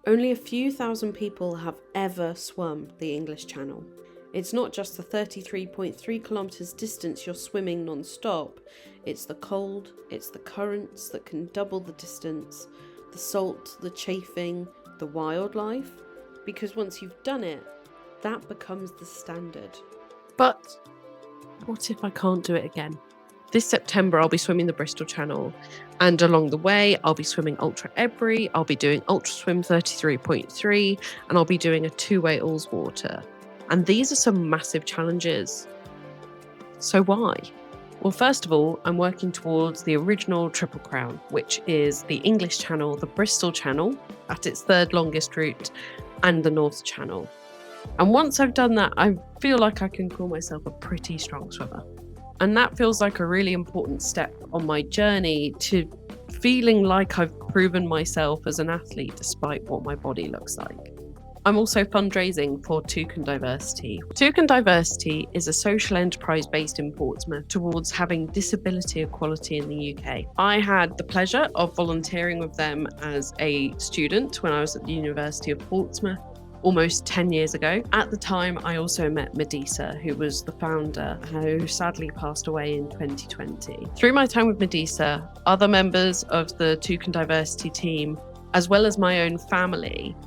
Only a few thousand people have ever swum the English Channel. It's not just the 33.3 kilometres distance you're swimming non-stop, it's the cold, it's the currents that can double the distance, the salt, the chafing, the wildlife, because once you've done it, that becomes the standard. But what if I can't do it again? This September, I'll be swimming the Bristol Channel, and along the way, I'll be swimming Ultra Ebury, I'll be doing Ultra Swim 33.3, and I'll be doing a two-way Allswater. And these are some massive challenges. So why? Well, first of all, I'm working towards the original Triple Crown, which is the English Channel, the Bristol Channel, at its third longest route, and the North Channel. And once I've done that, I feel like I can call myself a pretty strong swimmer. And that feels like a really important step on my journey to feeling like I've proven myself as an athlete despite what my body looks like. I'm also fundraising for Toucan Diversity. Toucan Diversity is a social enterprise based in Portsmouth towards having disability equality in the UK. I had the pleasure of volunteering with them as a student when I was at the University of Portsmouth almost 10 years ago. At the time, I also met Medisa, who was the founder, who sadly passed away in 2020. Through my time with Medisa, other members of the Toucan Diversity team, as well as my own family,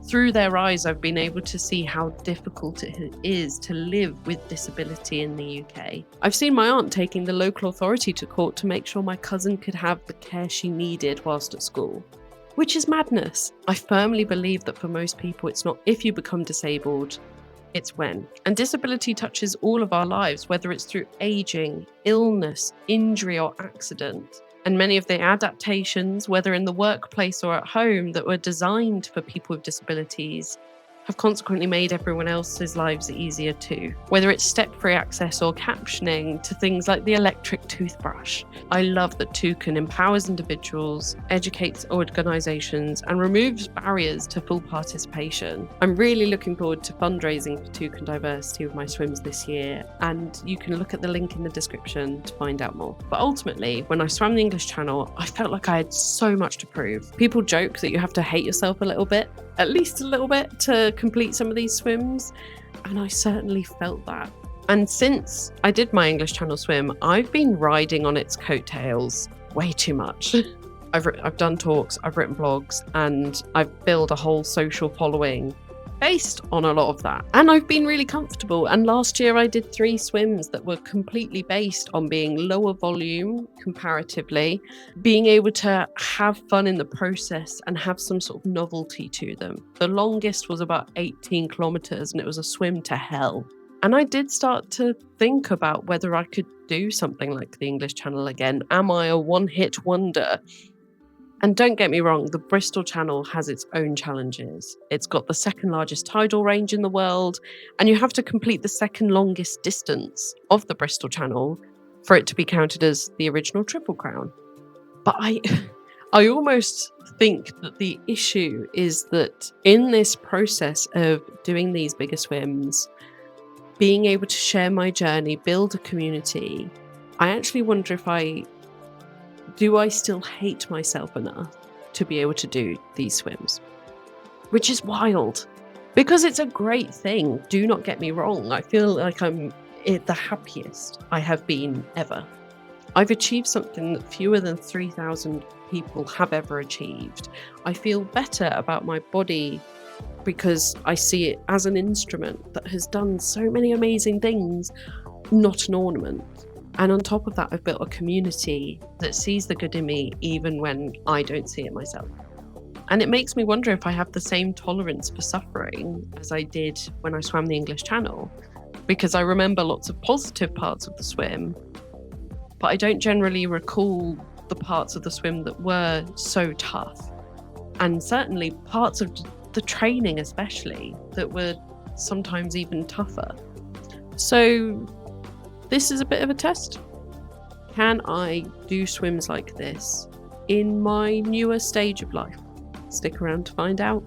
through their eyes, I've been able to see how difficult it is to live with disability in the UK. I've seen my aunt taking the local authority to court to make sure my cousin could have the care she needed whilst at school. Which is madness. I firmly believe that for most people, it's not if you become disabled, it's when. And disability touches all of our lives, whether it's through aging, illness, injury, or accident. And many of the adaptations, whether in the workplace or at home, that were designed for people with disabilities have consequently made everyone else's lives easier too. Whether it's step-free access or captioning to things like the electric toothbrush. I love that Toucan empowers individuals, educates organisations, and removes barriers to full participation. I'm really looking forward to fundraising for Toucan Diversity with my swims this year, and you can look at the link in the description to find out more. But ultimately, when I swam the English Channel, I felt like I had so much to prove. People joke that you have to hate yourself a little bit, at least a little bit, to complete some of these swims, and I certainly felt that. And since I did my English Channel swim, I've been riding on its coattails way too much. I've done talks, I've written blogs, and I've built a whole social following based on a lot of that. And I've been really comfortable. And last year I did 3 swims that were completely based on being lower volume comparatively, being able to have fun in the process and have some sort of novelty to them. The longest was about 18 kilometers and it was a swim to hell. And I did start to think about whether I could do something like the English Channel again. Am I a one-hit wonder? And don't get me wrong, the Bristol Channel has its own challenges. It's got the second largest tidal range in the world, and you have to complete the second longest distance of the Bristol Channel for it to be counted as the original Triple Crown. But I almost think that the issue is that in this process of doing these bigger swims, being able to share my journey, build a community, I actually wonder if do I still hate myself enough to be able to do these swims? Which is wild, because it's a great thing. Do not get me wrong. I feel like I'm the happiest I have been ever. I've achieved something that fewer than 3,000 people have ever achieved. I feel better about my body because I see it as an instrument that has done so many amazing things, not an ornament. And on top of that, I've built a community that sees the good in me even when I don't see it myself. And it makes me wonder if I have the same tolerance for suffering as I did when I swam the English Channel, because I remember lots of positive parts of the swim, but I don't generally recall the parts of the swim that were so tough. And certainly parts of the training especially that were sometimes even tougher. So this is a bit of a test. Can I do swims like this in my newer stage of life? Stick around to find out.